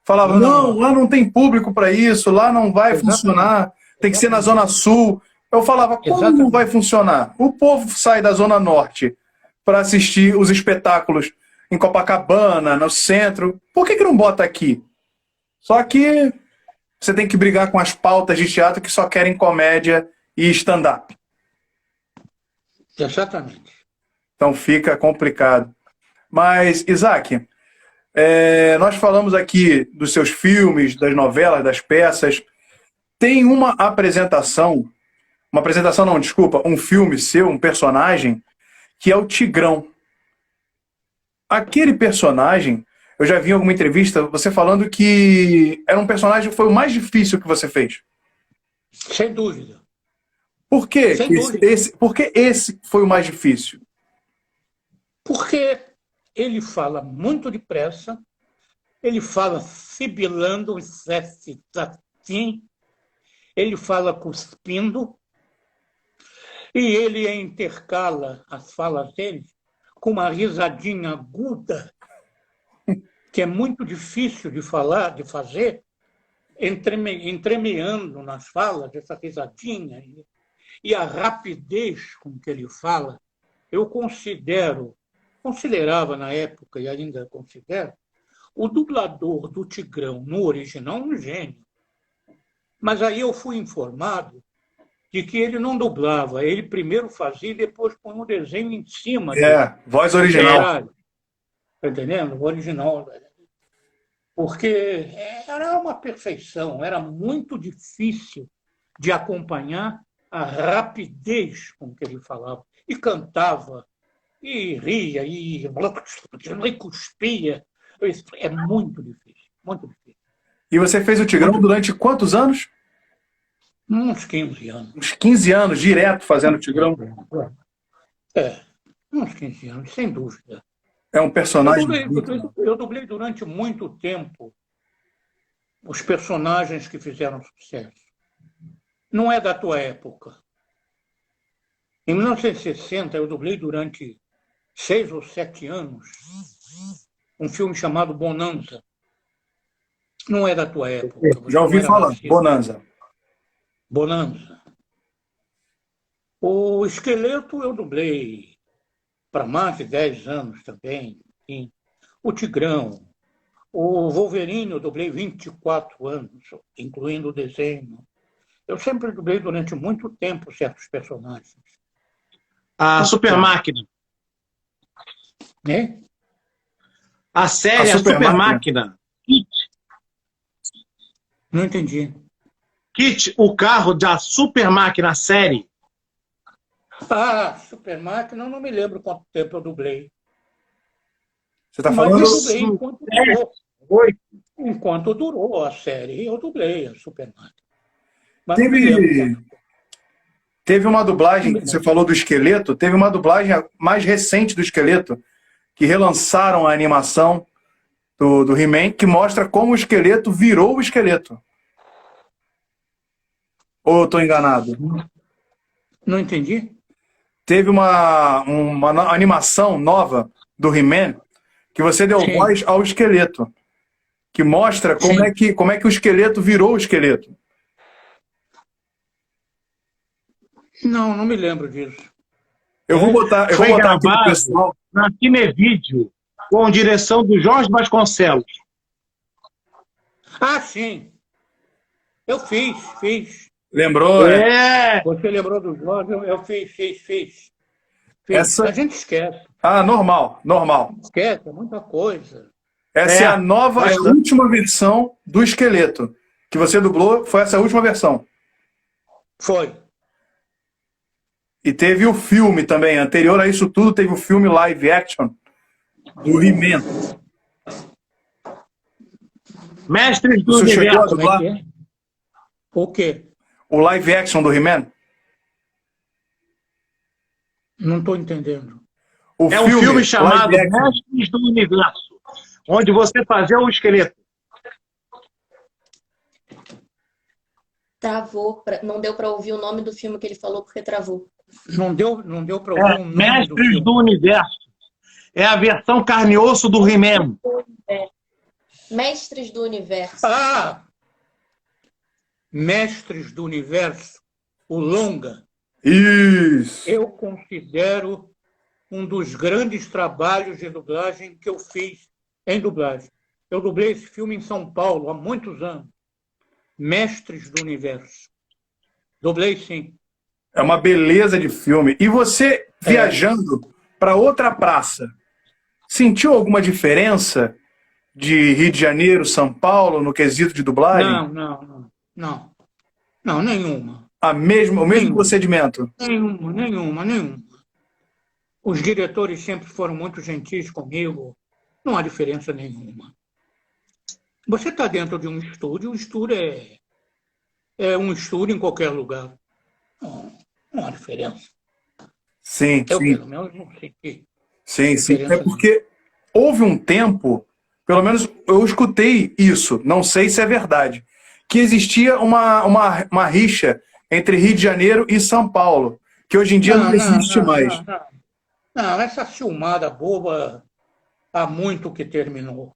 Falavam, não, lá não tem público para isso, lá não vai funcionar, tem que ser na Zona Sul. Eu falava, como não vai funcionar? O povo sai da Zona Norte para assistir os espetáculos em Copacabana, no centro. Por que não bota aqui? Só que você tem que brigar com as pautas de teatro que só querem comédia e stand-up. Exatamente. Então fica complicado. Mas, Isaac, nós falamos aqui dos seus filmes, das novelas, das peças. Tem uma apresentação não, desculpa, um filme seu, um personagem, que é o Tigrão. Aquele personagem, eu já vi em alguma entrevista você falando que era um personagem que foi o mais difícil que você fez. Sem dúvida. Por quê? Por que esse foi o mais difícil? Porque ele fala muito depressa, ele fala sibilando, assim, ele fala cuspindo, e ele intercala as falas dele com uma risadinha aguda, que é muito difícil de falar, de fazer, entremeando nas falas, essa risadinha, e a rapidez com que ele fala, eu considerava na época, e ainda considero, o dublador do Tigrão no original um gênio. Mas aí eu fui informado de que ele não dublava, ele primeiro fazia e depois põe um desenho em cima. Voz original. Está entendendo? O original. Porque era uma perfeição, era muito difícil de acompanhar a rapidez com que ele falava. E cantava, e ria, e cuspia. É muito difícil, muito difícil. E você fez o Tigrão durante quantos anos? Uns 15 anos. Uns 15 anos, direto fazendo o Tigrão? Uns 15 anos, sem dúvida. É um personagem... Eu dublei durante muito tempo os personagens que fizeram sucesso. Não é da tua época. Em 1960, eu dublei durante 6 ou 7 anos um filme chamado Bonanza. Não é da tua época. Já ouvi falar, Bonanza. O Esqueleto eu dublei para mais de 10 anos também. Sim. O Tigrão. O Wolverine eu dublei 24 anos, incluindo o desenho. Eu sempre dublei durante muito tempo certos personagens. A Super Máquina. Né? A série A Super Máquina. Não entendi. Kit, o carro da Super Máquina, a série. Super Máquina, eu não me lembro quanto tempo eu dublei. Você está falando... Mas eu dublei enquanto durou. Enquanto durou a série, eu dublei a Super Máquina. Mas teve uma dublagem, você falou do Esqueleto, teve uma dublagem mais recente do Esqueleto, que relançaram a animação do He-Man, que mostra como o Esqueleto virou o Esqueleto. Ou eu estou enganado? Não entendi. Teve uma animação nova do He-Man que você deu Sim. voz ao esqueleto, que mostra como é que o esqueleto virou o esqueleto. Não, não me lembro disso. Eu vou botar Foi aqui pro gravado pessoal. na Cinevídeo, com direção do Jorge Vasconcelos. Ah, sim. Eu fiz. Lembrou? É, Você lembrou do Jorge? Eu fiz. Essa... A gente esquece. Ah, normal. Esquece, é muita coisa. Essa é a nova, mas- a última versão do esqueleto. Que você dublou, foi essa última versão. Foi. E teve o filme também. Anterior a isso tudo, teve o filme live action do He-Man. Mestres do Você chegou a Universo. Como dublar é que é? O quê? o live action do He-Man? Não estou entendendo. É um filme live chamado action. Mestres do Universo, onde você fazia o esqueleto. Travou, não deu para ouvir o nome do filme que ele falou porque travou. Não deu para ouvir o nome do Mestres filme. do Universo. É a versão carne e osso do He-Man. Mestres do Universo. Ah! Mestres do Universo, o longa, Isso. eu considero um dos grandes trabalhos de dublagem que eu fiz em dublagem. Eu dublei esse filme em São Paulo há muitos anos. Mestres do Universo. Dublei, sim. É uma beleza de filme. E você, viajando para outra praça, sentiu alguma diferença de Rio de Janeiro, São Paulo, no quesito de dublagem? Não, nenhuma. O mesmo procedimento? Nenhuma. Os diretores sempre foram muito gentis comigo. Não há diferença nenhuma. Você está dentro de um estúdio, o estúdio é um estúdio em qualquer lugar. Não há diferença. Sim, Eu, sim. pelo menos, não senti. Sim. diferença É porque houve um tempo, pelo menos eu escutei isso, não sei se é verdade, que existia uma rixa entre Rio de Janeiro e São Paulo, que hoje em dia não existe mais. Não, essa ciumada boba há muito que terminou.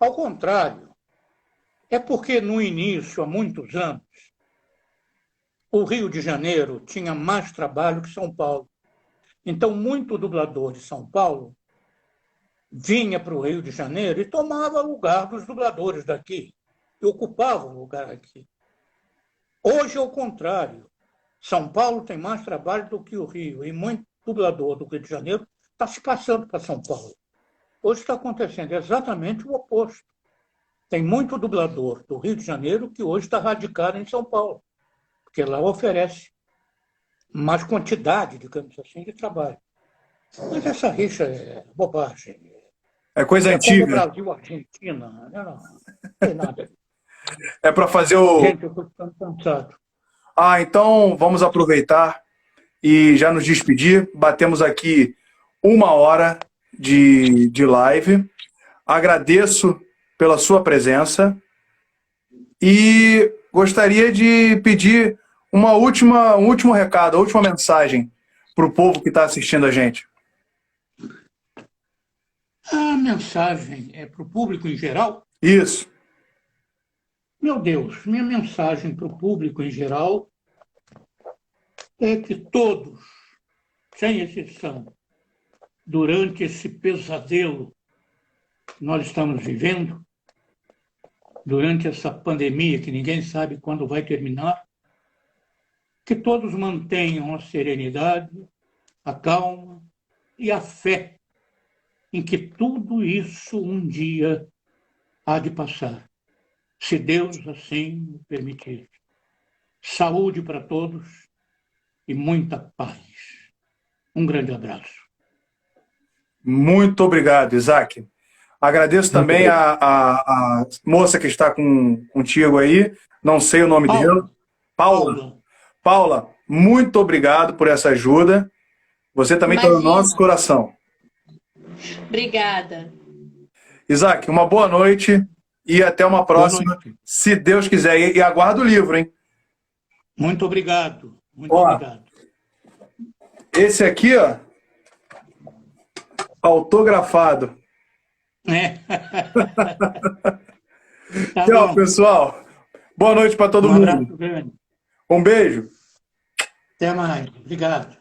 Ao contrário, é porque no início, há muitos anos, o Rio de Janeiro tinha mais trabalho que São Paulo. Então, muito dublador de São Paulo vinha para o Rio de Janeiro e tomava lugar dos dubladores daqui, e ocupava o lugar aqui. Hoje é o contrário. São Paulo tem mais trabalho do que o Rio, e muito dublador do Rio de Janeiro está se passando para São Paulo. Hoje está acontecendo exatamente o oposto. Tem muito dublador do Rio de Janeiro que hoje está radicado em São Paulo, porque lá oferece mais quantidade, digamos assim, de trabalho. Mas essa rixa é bobagem. É coisa É como o antiga. Brasil e Argentina. Não tem nada. É para fazer o... Gente, eu estou ficando cansado. Então vamos aproveitar e já nos despedir. Batemos aqui 1 hora de live. Agradeço pela sua presença e gostaria de pedir um último recado, a última mensagem para o povo que está assistindo a gente. A mensagem é para o público em geral? Isso. Meu Deus, minha mensagem para o público em geral é que todos, sem exceção, durante esse pesadelo que nós estamos vivendo, durante essa pandemia que ninguém sabe quando vai terminar, que todos mantenham a serenidade, a calma e a fé em que tudo isso um dia há de passar, se Deus assim o permitir. Saúde para todos e muita paz. Um grande abraço. Muito obrigado, Isaac. Agradeço também a moça que está contigo aí, não sei o nome dela. Paula, muito obrigado por essa ajuda. Você também está no nosso coração. Obrigada. Isaac, uma boa noite e até uma próxima, se Deus quiser. E aguardo o livro, hein? Muito obrigado. Obrigado. Esse aqui, ó, autografado né? Tá Tchau, bom. pessoal. Boa noite para todo Um mundo. abraço grande. Um beijo. Até mais. Obrigado.